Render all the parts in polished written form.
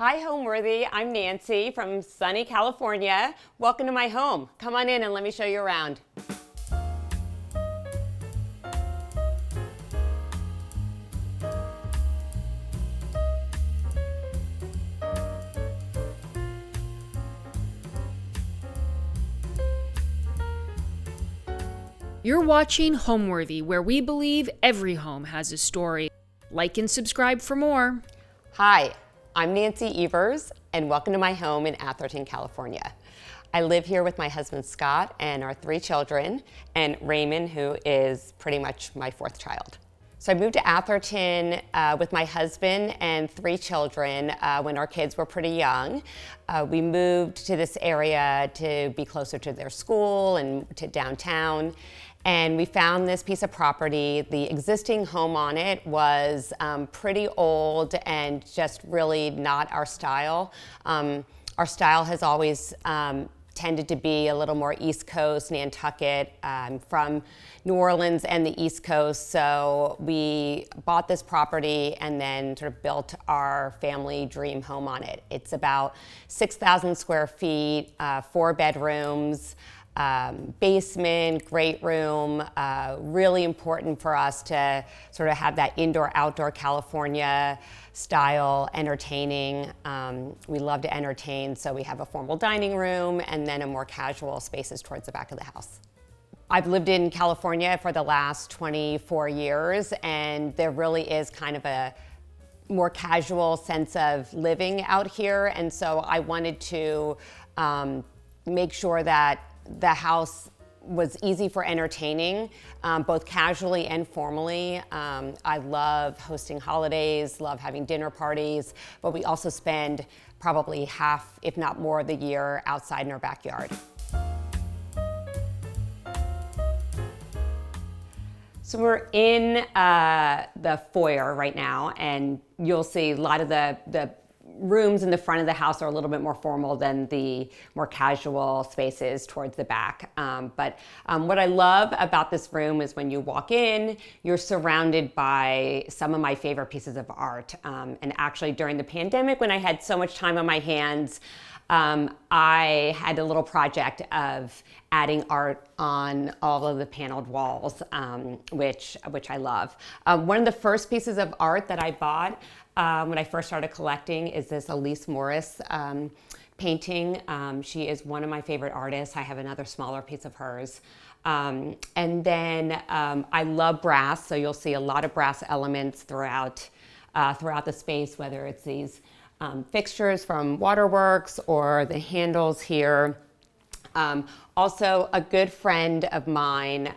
Hi, Homeworthy. I'm Nancy from sunny California. Welcome to my home. Come on in and let me show you around. You're watching Homeworthy, where we believe every home has a story. Like and subscribe for more. Hi, I'm Nancy Evars, and welcome to my home in Atherton, California. I live here with my husband Scott and our 3 children, and Raymond, who is pretty much my 4th child. So I moved to Atherton with my husband and 3 children when our kids were pretty young. We moved to this area to be closer to their school and to downtown. And we found this piece of property. The existing home on it was pretty old and just really not our style. Our style has always tended to be a little more East Coast, Nantucket, from New Orleans and the East Coast. So we bought this property and then sort of built our family dream home on it. It's about 6,000 square feet, 4 bedrooms, basement, great room. Really important for us to sort of have that indoor-outdoor California style entertaining. We love to entertain, so we have a formal dining room and then a more casual spaces towards the back of the house. I've lived in California for the last 24 years, and there really is kind of a more casual sense of living out here, and so I wanted to make sure that the house was easy for entertaining, both casually and formally. I love hosting holidays, love having dinner parties, but we also spend probably half, if not more of the year outside in our backyard. So we're in the foyer right now, and you'll see a lot of the rooms in the front of the house are a little bit more formal than the more casual spaces towards the back. But what I love about this room is when you walk in, you're surrounded by some of my favorite pieces of art. And actually during the pandemic, when I had so much time on my hands, I had a little project of adding art on all of the paneled walls, which I love. One of the first pieces of art that I bought when I first started collecting is this Elise Morris painting. She is one of my favorite artists. I have another smaller piece of hers. And then I love brass, so you'll see a lot of brass elements throughout the space, whether it's these fixtures from Waterworks or the handles here. Also, a good friend of mine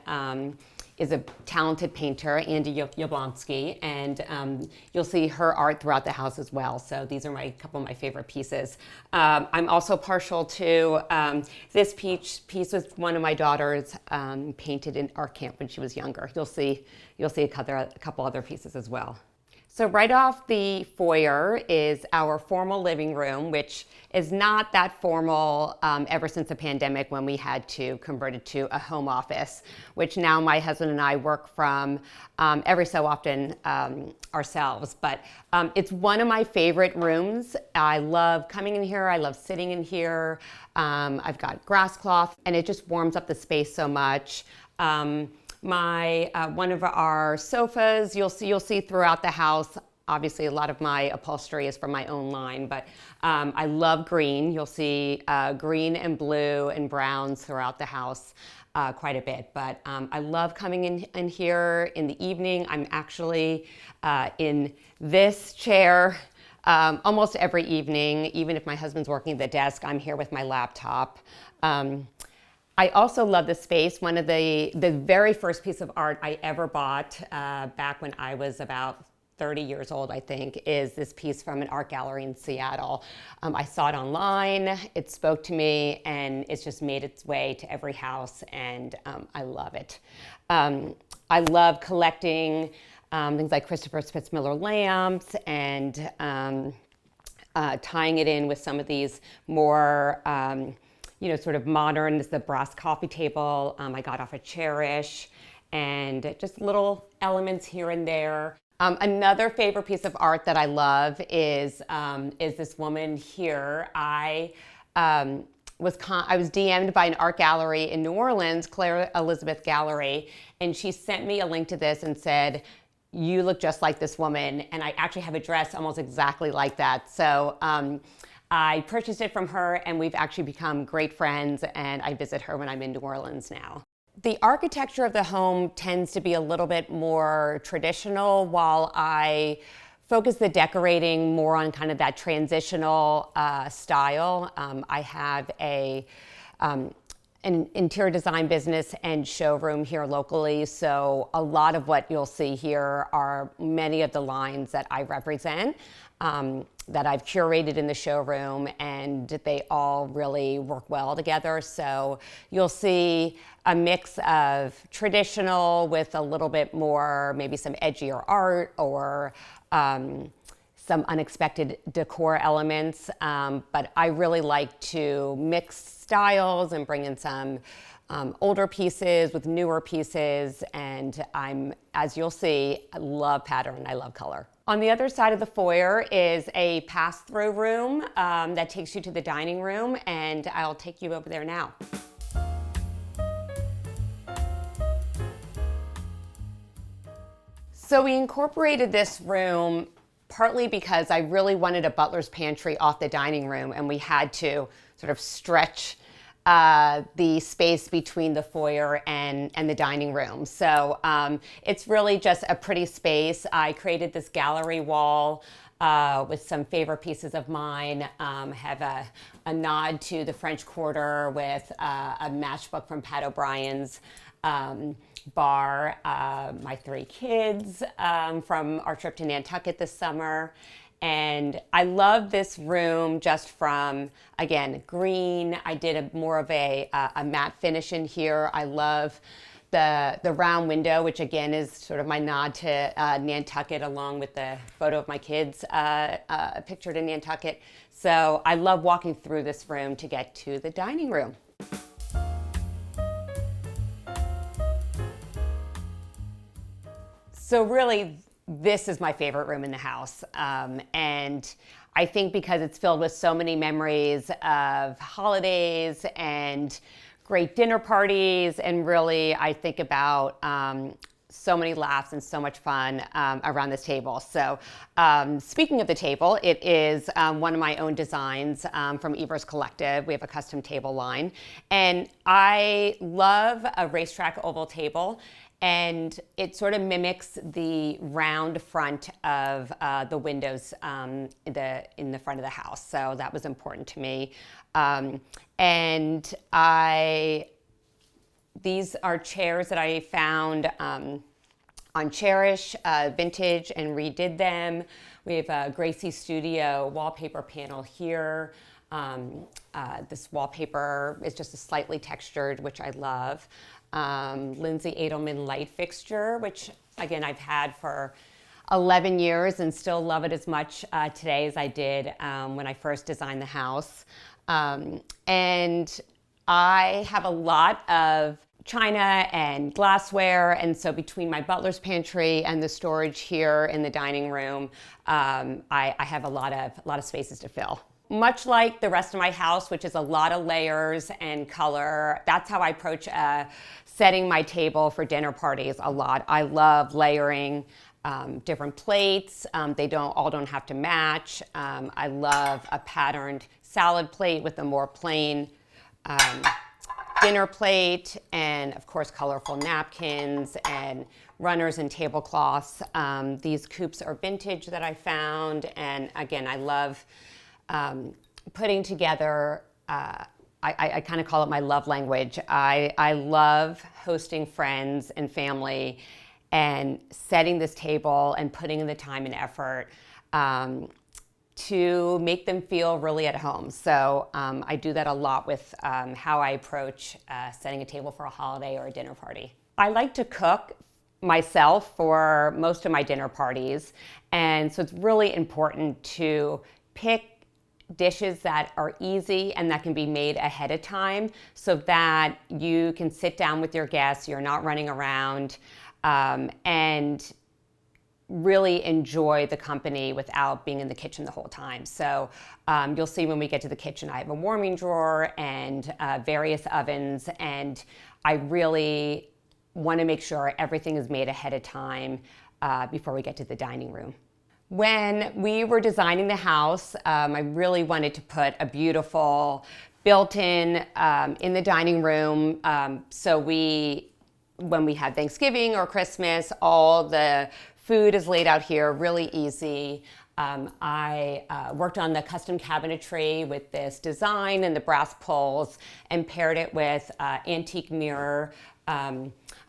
is a talented painter, Andy Jablonski, and you'll see her art throughout the house as well. So these are a couple of my favorite pieces. I'm also partial to this piece was one of my daughters painted in art camp when she was younger. You'll see a couple other pieces as well. So right off the foyer is our formal living room, which is not that formal ever since the pandemic when we had to convert it to a home office, which now my husband and I work from every so often ourselves. But it's one of my favorite rooms. I love coming in here. I love sitting in here. I've got grass cloth, and it just warms up the space so much. One of our sofas, you'll see throughout the house. Obviously, a lot of my upholstery is from my own line, but I love green. You'll see green and blue and browns throughout the house quite a bit. But I love coming in here in the evening. I'm actually in this chair almost every evening. Even if my husband's working at the desk, I'm here with my laptop. I also love the space. One of the very first piece of art I ever bought back when I was about 30 years old, I think, is this piece from an art gallery in Seattle. I saw it online, it spoke to me, and it's just made its way to every house, and I love it. I love collecting things like Christopher Spitzmiller lamps and tying it in with some of these more sort of modern. This is the brass coffee table I got off of Cherish, and just little elements here and there. Another favorite piece of art that I love is this woman here. I was DM'd by an art gallery in New Orleans, Claire Elizabeth Gallery, and she sent me a link to this and said, "You look just like this woman." And I actually have a dress almost exactly like that. So I purchased it from her, and we've actually become great friends, and I visit her when I'm in New Orleans now. The architecture of the home tends to be a little bit more traditional, while I focus the decorating more on kind of that transitional style. I have an interior design business and showroom here locally, so a lot of what you'll see here are many of the lines that I represent, that I've curated in the showroom, and they all really work well together. So you'll see a mix of traditional with a little bit more, maybe some edgier art or some unexpected decor elements, but I really like to mix styles and bring in some older pieces with newer pieces, and as you'll see, I love pattern, I love color. On the other side of the foyer is a pass-through room that takes you to the dining room, and I'll take you over there now. So we incorporated this room partly because I really wanted a Butlers Pantry off the dining room, and we had to sort of stretch the space between the foyer and the dining room. So it's really just a pretty space. I created this gallery wall with some favorite pieces of mine. Have a nod to the French Quarter with a matchbook from Pat O'Brien's bar, my 3 kids from our trip to Nantucket this summer. And I love this room just from, again, green. I did more of a matte finish in here. I love the round window, which again is sort of my nod to Nantucket, along with the photo of my kids pictured in Nantucket. So I love walking through this room to get to the dining room. So really, this is my favorite room in the house. And I think because it's filled with so many memories of holidays and great dinner parties, and really I think about so many laughs and so much fun around this table. So speaking of the table, it is one of my own designs from Evars Collective. We have a custom table line. And I love a racetrack oval table. And it sort of mimics the round front of the windows in the front of the house. So that was important to me. These are chairs that I found on Cherish Vintage and redid them. We have a Gracie Studio wallpaper panel here. This wallpaper is just a slightly textured, which I love. Lindsay Edelman light fixture, which again I've had for 11 years and still love it as much today as I did when I first designed the house. And I have a lot of china and glassware, and so between my Butlers Pantry and the storage here in the dining room, I have a lot of spaces to fill. Much like the rest of my house, which is a lot of layers and color, that's how I approach setting my table for dinner parties a lot. I love layering different plates. They all don't have to match. I love a patterned salad plate with a more plain dinner plate, and of course colorful napkins and runners and tablecloths. These coupes are vintage that I found, and again I love putting together, I kind of call it my love language. I love hosting friends and family and setting this table and putting in the time and effort to make them feel really at home. So I do that a lot with how I approach setting a table for a holiday or a dinner party. I like to cook myself for most of my dinner parties, and so it's really important to pick dishes that are easy and that can be made ahead of time so that you can sit down with your guests, you're not running around, and really enjoy the company without being in the kitchen the whole time. So you'll see when we get to the kitchen, I have a warming drawer and various ovens, and I really want to make sure everything is made ahead of time before we get to the dining room. When we were designing the house, I really wanted to put a beautiful built-in in the dining room. So when we have Thanksgiving or Christmas, all the food is laid out here, really easy. I worked on the custom cabinetry with this design and the brass pulls and paired it with antique mirror.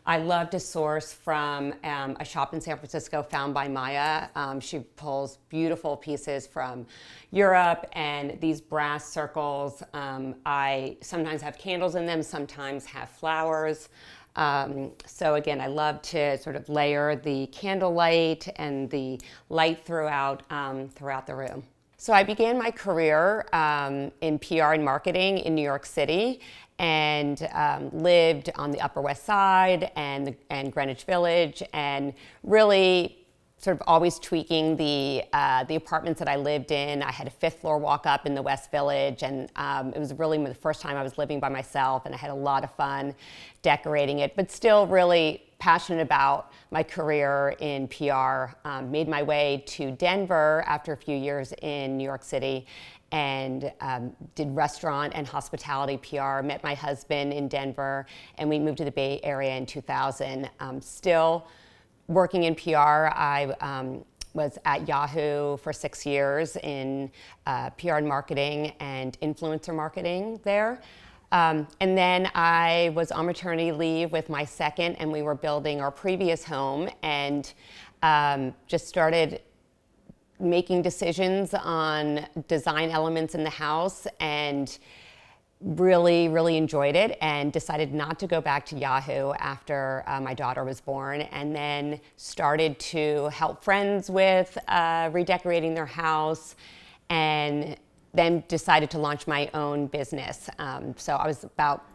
I love to source from a shop in San Francisco found by Maya. She pulls beautiful pieces from Europe, and these brass circles, I sometimes have candles in them, sometimes have flowers. So again, I love to sort of layer the candlelight and the light throughout the room. So I began my career in PR and marketing in New York City, and lived on the Upper West Side and Greenwich Village, and really sort of always tweaking the apartments that I lived in. I had a 5th floor walk up in the West Village, and it was really the first time I was living by myself, and I had a lot of fun decorating it, but still really passionate about my career in PR. Made my way to Denver after a few years in New York City, and did restaurant and hospitality PR, met my husband in Denver, and we moved to the Bay Area in 2000. Still working in PR, I was at Yahoo for 6 years in PR and marketing and influencer marketing there. And then I was on maternity leave with my second, and we were building our previous home, and just started making decisions on design elements in the house, and really, really enjoyed it, and decided not to go back to Yahoo after my daughter was born, and then started to help friends with redecorating their house, and then decided to launch my own business. So I was about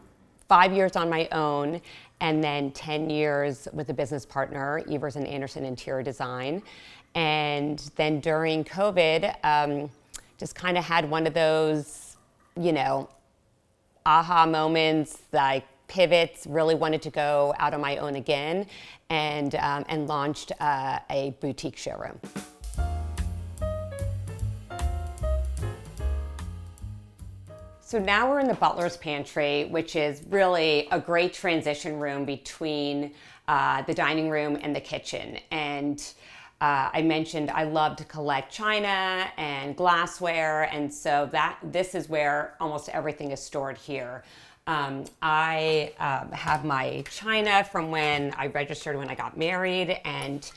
5 years on my own, and then 10 years with a business partner, Evars and Anderson Interior Design. And then during COVID, just kind of had one of those, aha moments, like pivots, really wanted to go out on my own again, and launched a boutique showroom. So now we're in the Butlers Pantry, which is really a great transition room between the dining room and the kitchen. And I mentioned I love to collect china and glassware, and so this is where almost everything is stored here. I have my china from when I registered when I got married, and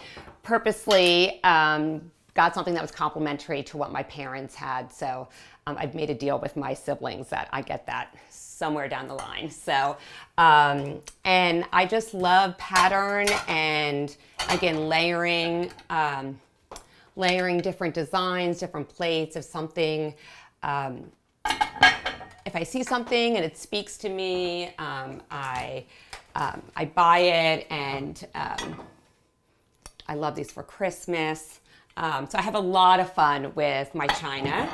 purposely got something that was complementary to what my parents had. So I've made a deal with my siblings that I get that somewhere down the line. So, and I just love pattern and, again, layering different designs, different plates. If something, if I see something and it speaks to me, I buy it, and I love these for Christmas. So I have a lot of fun with my china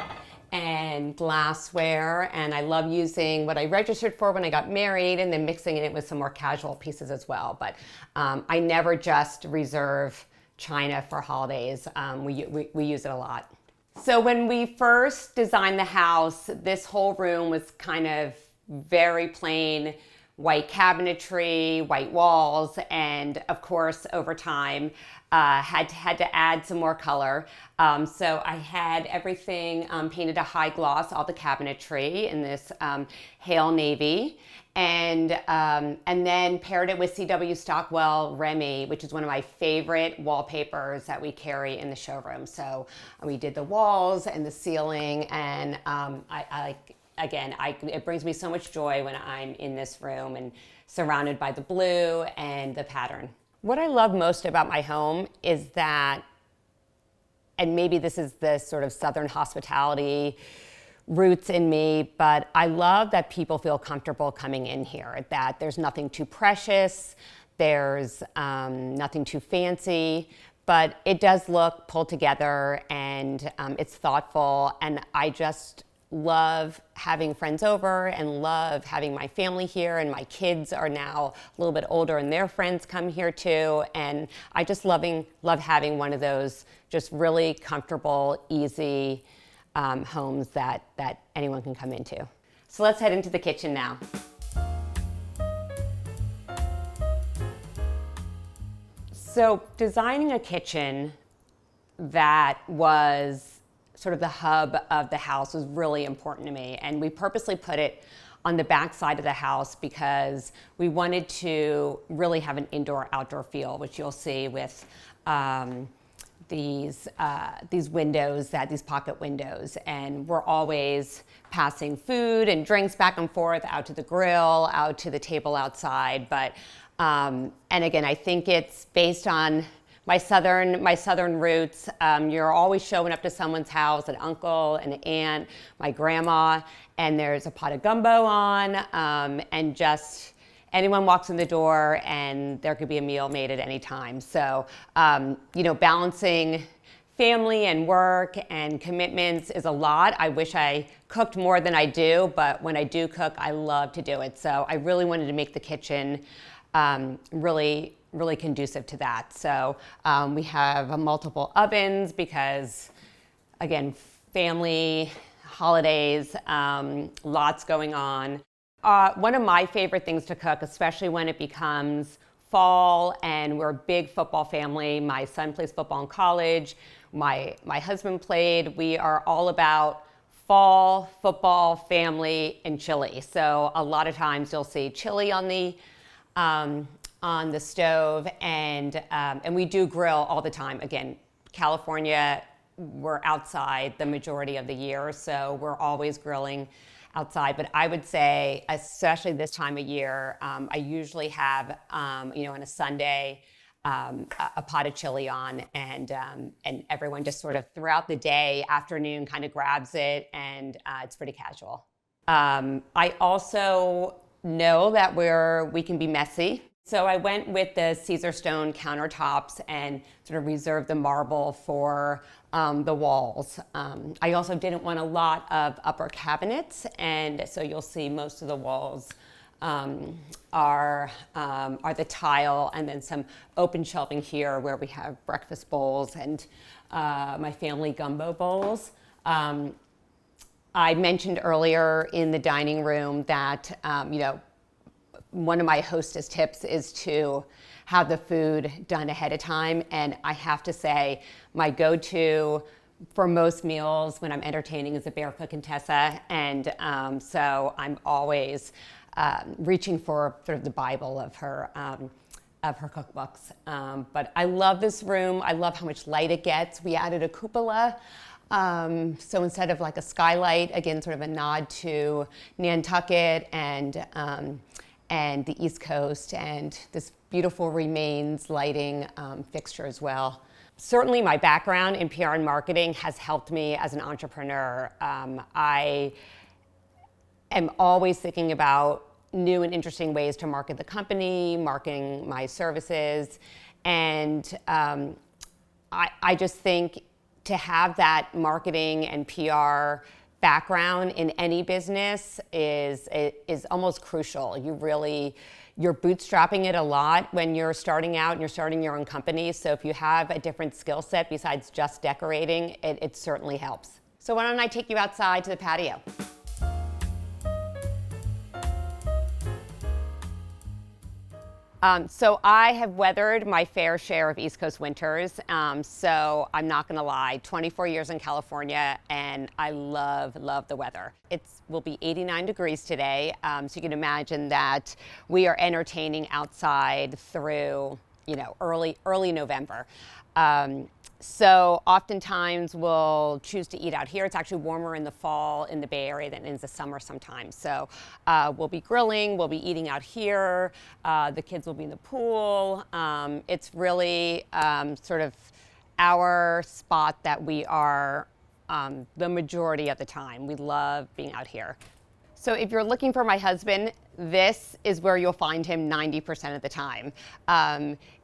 and glassware, and I love using what I registered for when I got married and then mixing it with some more casual pieces as well. But I never just reserve china for holidays. We use it a lot. So when we first designed the house, this whole room was kind of very plain, white cabinetry, white walls, and of course over time had to add some more color. So I had everything painted a high gloss, all the cabinetry in this hail navy, and then paired it with CW Stockwell Remy, which is one of my favorite wallpapers that we carry in the showroom. So we did the walls and the ceiling, and it brings me so much joy when I'm in this room and surrounded by the blue and the pattern. What I love most about my home is that, and maybe this is the sort of Southern hospitality roots in me, but I love that people feel comfortable coming in here, that there's nothing too precious, there's nothing too fancy, but it does look pulled together, and it's thoughtful, and I just love having friends over and love having my family here, and my kids are now a little bit older and their friends come here too, and I just love having one of those just really comfortable, easy homes that anyone can come into. So let's head into the kitchen now. So designing a kitchen that was sort of the hub of the house was really important to me. And we purposely put it on the back side of the house because we wanted to really have an indoor-outdoor feel, which you'll see with these windows, these pocket windows. And we're always passing food and drinks back and forth out to the grill, out to the table outside. But and again, I think it's based on my southern roots. You're always showing up to someone's house, an uncle, an aunt, my grandma, and there's a pot of gumbo on, and just anyone walks in the door and there could be a meal made at any time. So, balancing family and work and commitments is a lot. I wish I cooked more than I do, but when I do cook, I love to do it. So I really wanted to make the kitchen really conducive to that. So we have multiple ovens because, again, family, holidays, lots going on. One of my favorite things to cook, especially when it becomes fall and we're a big football family. My son plays football in college. My husband played. We are all about fall, football, family, and chili. So a lot of times you'll see chili on the stove, and we do grill all the time. Again, California, we're outside the majority of the year, so we're always grilling outside. But I would say, especially this time of year, I usually have, on a Sunday, a pot of chili on, and everyone just sort of throughout the day, afternoon, kind of grabs it, and it's pretty casual. I also know that we can be messy. So I went with the Caesar stone countertops and sort of reserved the marble for the walls. I also didn't want a lot of upper cabinets, and so you'll see most of the walls are the tile, and then some open shelving here where we have breakfast bowls and my family gumbo bowls. I mentioned earlier in the dining room that one of my hostess tips is to have the food done ahead of time. And I have to say, my go-to for most meals when I'm entertaining is a Bear Contessa. And so I'm always reaching for sort of the Bible of her cookbooks. But I love this room. I love how much light it gets. We added a cupola. So instead of like a skylight, again, sort of a nod to Nantucket and the East Coast, and this beautiful remains lighting fixture as well. Certainly my background in PR and marketing has helped me as an entrepreneur. I am always thinking about new and interesting ways to market the company, marketing my services, and I just think to have that marketing and PR background in any business is almost crucial. You're bootstrapping it a lot when you're starting out and you're starting your own company. So if you have a different skill set besides just decorating, it certainly helps. So why don't I take you outside to the patio? So I have weathered my fair share of East Coast winters. So I'm not gonna lie, 24 years in California, and I love the weather. It will be 89 degrees today. So you can imagine that we are entertaining outside through, early November. So oftentimes we'll choose to eat out here. It's actually warmer in the fall in the Bay Area than in the summer sometimes. So we'll be grilling, we'll be eating out here. The kids will be in the pool. It's really sort of our spot that we are the majority of the time. We love being out here. So if you're looking for my husband, this is where you'll find him 90% of the time.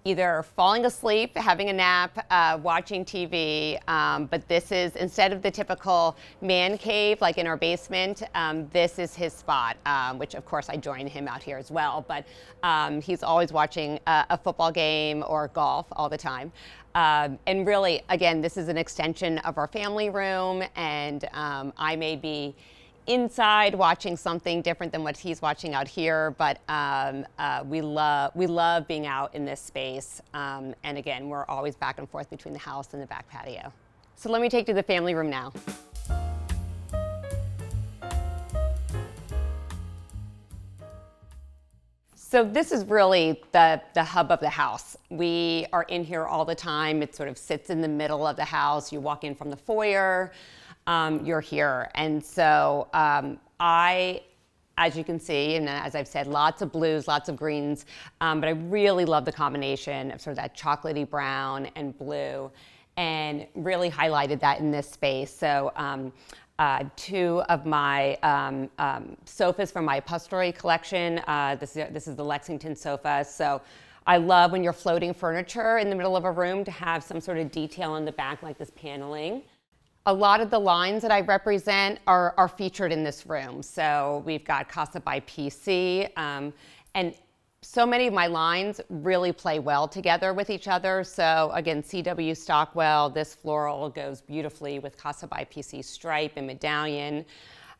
Either falling asleep, having a nap, watching TV, but this is, instead of the typical man cave like in our basement, this is his spot, which of course I join him out here as well, but he's always watching a football game or golf all the time. And really, again, this is an extension of our family room, and I may be inside watching something different than what he's watching out here, but we love being out in this space. And again, we're always back and forth between the house and the back patio. So let me take you to the family room now. So this is really the hub of the house. We are in here all the time. It sort of sits in the middle of the house. You walk in from the foyer, you're here. And so as you can see, and as I've said, lots of blues, lots of greens, but I really love the combination of sort of that chocolatey brown and blue, and really highlighted that in this space. So two of my sofas from my upholstery collection. This is the Lexington sofa. So I love when you're floating furniture in the middle of a room to have some sort of detail in the back, like this paneling. A lot of the lines that I represent are featured in this room. So we've got Casa by PC, and so many of my lines really play well together with each other. So again, CW Stockwell, this floral goes beautifully with Casa by PC stripe and medallion,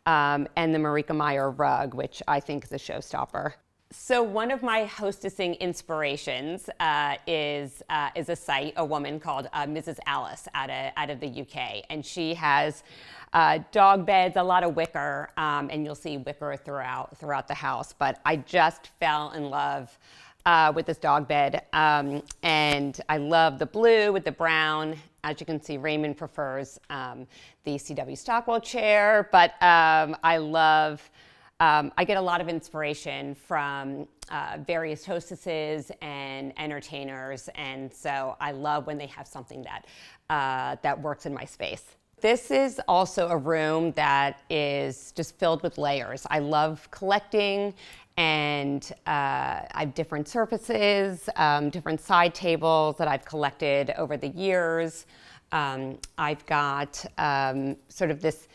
and the Marika Meyer rug, which I think is a showstopper. So one of my hostessing inspirations is a site, a woman called Mrs. Alice out of the UK, and she has dog beds, a lot of wicker, and you'll see wicker throughout the house. But I just fell in love with this dog bed, and I love the blue with the brown. As you can see, Raymond prefers the CW Stockwell chair, but I get a lot of inspiration from various hostesses and entertainers, and so I love when they have something that works in my space. This is also a room that is just filled with layers. I love collecting, and I have different surfaces, different side tables that I've collected over the years. I've got sort of this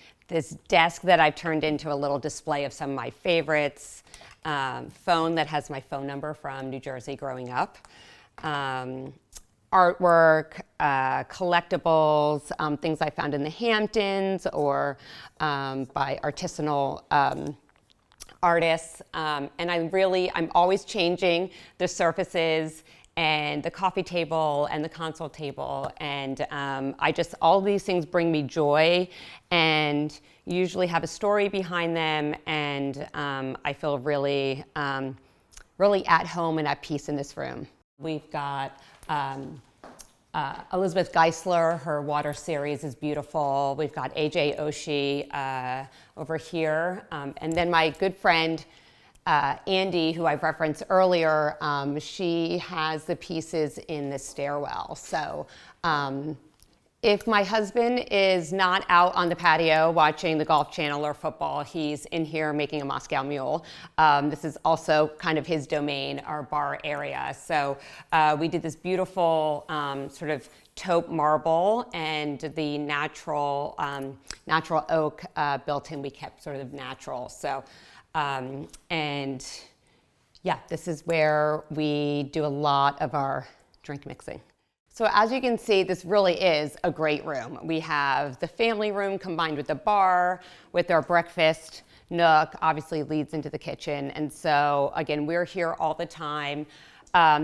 desk that I've turned into a little display of some of my favorites, phone that has my phone number from New Jersey growing up, artwork, collectibles, things I found in the Hamptons or by artisanal artists. And I'm always changing the surfaces and the coffee table and the console table, and all these things bring me joy and usually have a story behind them, and I feel really at home and at peace in this room. We've got Elizabeth Geisler, her water series is beautiful. We've got AJ Oshie over here, and then my good friend Andy, who I've referenced earlier, she has the pieces in the stairwell. So if my husband is not out on the patio watching the Golf Channel or football, he's in here making a Moscow Mule. This is also kind of his domain, our bar area. So we did this beautiful sort of taupe marble, and the natural oak built in, we kept sort of natural. So and yeah, this is where we do a lot of our drink mixing. So as you can see, this really is a great room. We have the family room combined with the bar, with our breakfast nook, obviously leads into the kitchen. And so again, we're here all the time.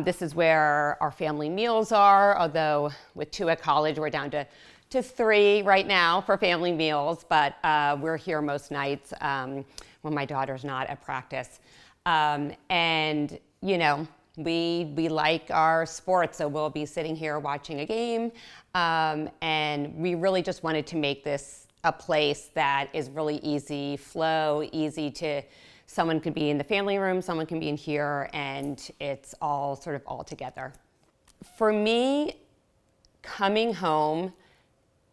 This is where our family meals are, although with 2 at college, we're down to 3 right now for family meals, but we're here most nights when my daughter's not at practice. And, you know, we like our sports, so we'll be sitting here watching a game, and we really just wanted to make this a place that is really easy flow, easy to, someone could be in the family room, someone can be in here, and it's all sort of all together. For me, coming home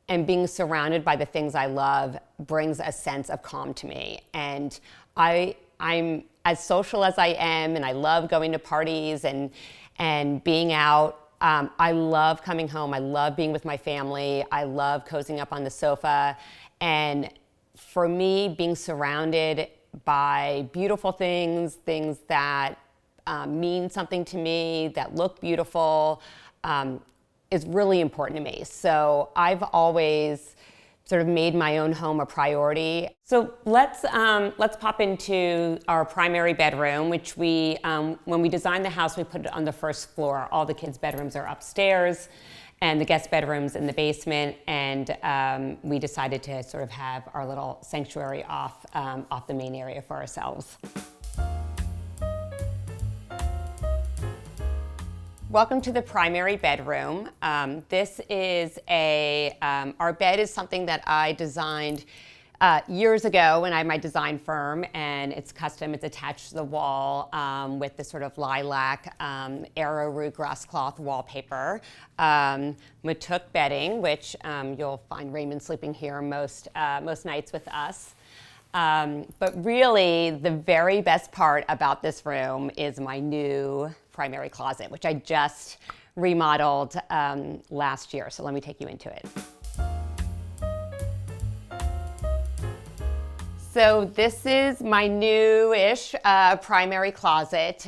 and being surrounded by the things I love brings a sense of calm to me. And I'm as social as I am, and I love going to parties and being out. I love coming home. I love being with my family. I love cozying up on the sofa. And for me, being surrounded by beautiful things that mean something to me, that look beautiful, is really important to me. So I've always sort of made my own home a priority. So let's pop into our primary bedroom, which we, when we designed the house, we put it on the first floor. All the kids' bedrooms are upstairs, and the guest bedrooms in the basement. And we decided to sort of have our little sanctuary off the main area for ourselves. Welcome to the primary bedroom. This is our bed is something that I designed years ago when I had my design firm, and it's custom. It's attached to the wall with this sort of lilac arrowroot grass cloth wallpaper. Matuk bedding, which you'll find Raymond sleeping here most nights with us. But really, the very best part about this room is my new primary closet, which I just remodeled last year. So let me take you into it. So this is my new-ish primary closet.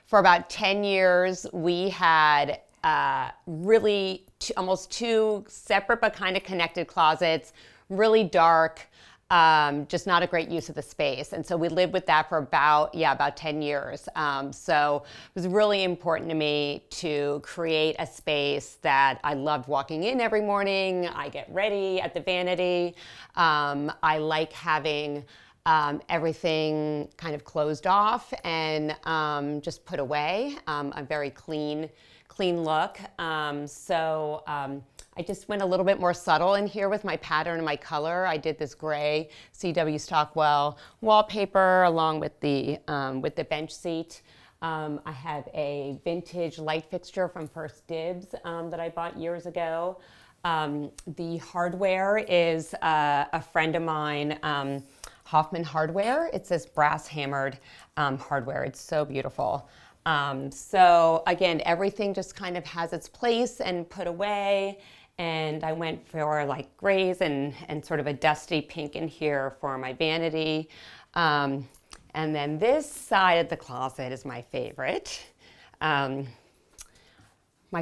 For about 10 years, we had really almost two separate but kind of connected closets, really dark, just not a great use of the space. And so we lived with that for about 10 years. So it was really important to me to create a space that I loved walking in every morning. I get ready at the vanity. I like having everything kind of closed off and just put away. A very clean look. I just went a little bit more subtle in here with my pattern and my color. I did this gray CW Stockwell wallpaper along with the bench seat. I have a vintage light fixture from First Dibs that I bought years ago. The hardware is a friend of mine, Hoffman Hardware. It's this brass hammered hardware. It's so beautiful. So again, everything just kind of has its place and put away. And I went for like grays and sort of a dusty pink in here for my vanity. And then this side of the closet is my favorite. My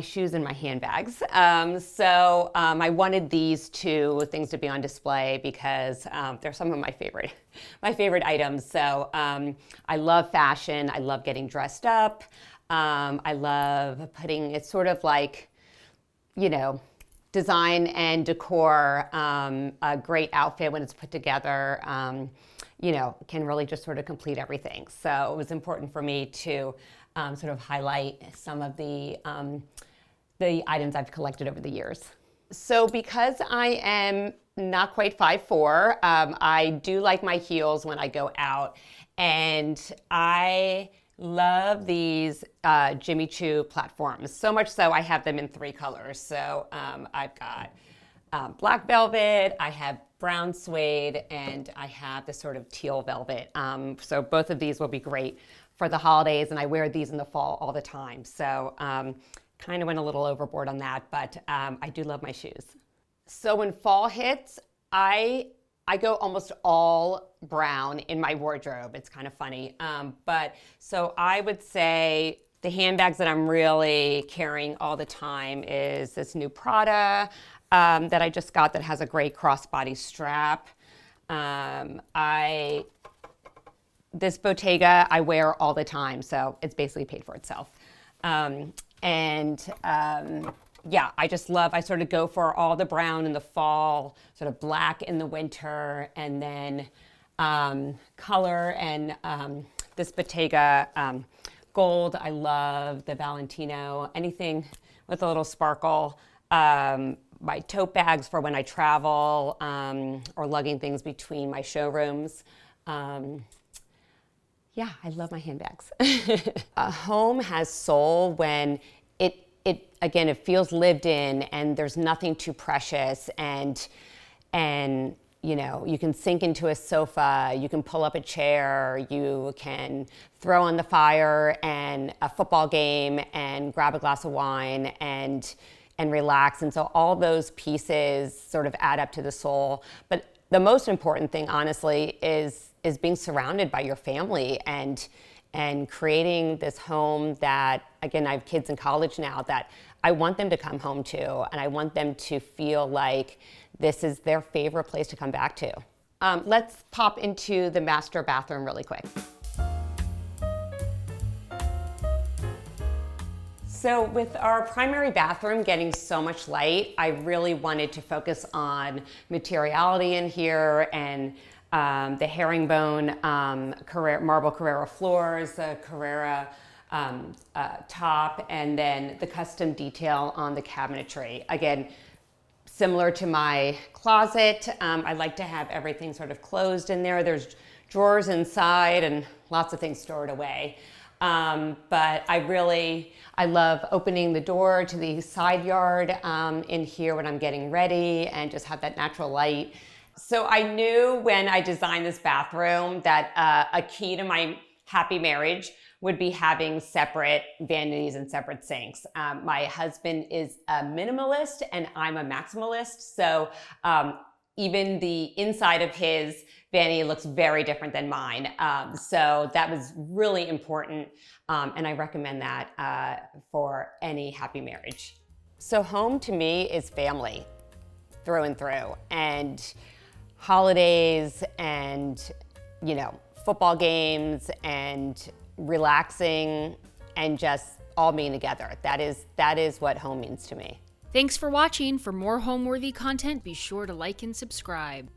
shoes and my handbags. I wanted these two things to be on display because they're some of my favorite items. So I love fashion. I love getting dressed up. I love putting, it's sort of like, design and decor, a great outfit when it's put together, can really just sort of complete everything. So it was important for me to sort of highlight some of the items I've collected over the years. So because I am not quite 5'4", I do like my heels when I go out, and I love these Jimmy Choo platforms. So much so I have them in 3 colors. So I've got black velvet, I have brown suede, and I have this sort of teal velvet. So both of these will be great for the holidays, and I wear these in the fall all the time. So kind of went a little overboard on that, but I do love my shoes. So when fall hits, I go almost all brown in my wardrobe. It's kind of funny. But so I would say the handbags that I'm really carrying all the time is this new Prada that I just got that has a great crossbody strap. This Bottega I wear all the time, so it's basically paid for itself. I just love, I sort of go for all the brown in the fall, sort of black in the winter, and then color and this Bottega gold. I love the Valentino, anything with a little sparkle. My tote bags for when I travel or lugging things between my showrooms. I love my handbags. A home has soul when it feels lived in, and there's nothing too precious, and you can sink into a sofa, you can pull up a chair, you can throw on the fire and a football game and grab a glass of wine and relax. And so all those pieces sort of add up to the soul. But the most important thing, honestly, is being surrounded by your family and creating this home that, again, I have kids in college now that I want them to come home to, and I want them to feel like this is their favorite place to come back to. Let's pop into the master bathroom really quick. So with our primary bathroom getting so much light, I really wanted to focus on materiality in here, and the herringbone marble Carrara floors, the Carrara top, and then the custom detail on the cabinetry. Again, similar to my closet, I like to have everything sort of closed in there. There's drawers inside and lots of things stored away. But I love opening the door to the side yard in here when I'm getting ready, and just have that natural light. So I knew when I designed this bathroom that a key to my happy marriage would be having separate vanities and separate sinks. My husband is a minimalist and I'm a maximalist. So even the inside of his vanity looks very different than mine. So that was really important. And I recommend that for any happy marriage. So home to me is family through and through, and holidays, and football games, and relaxing, and just all being together. That is what home means to me. Thanks for watching. For more Homeworthy content, be sure to like and subscribe.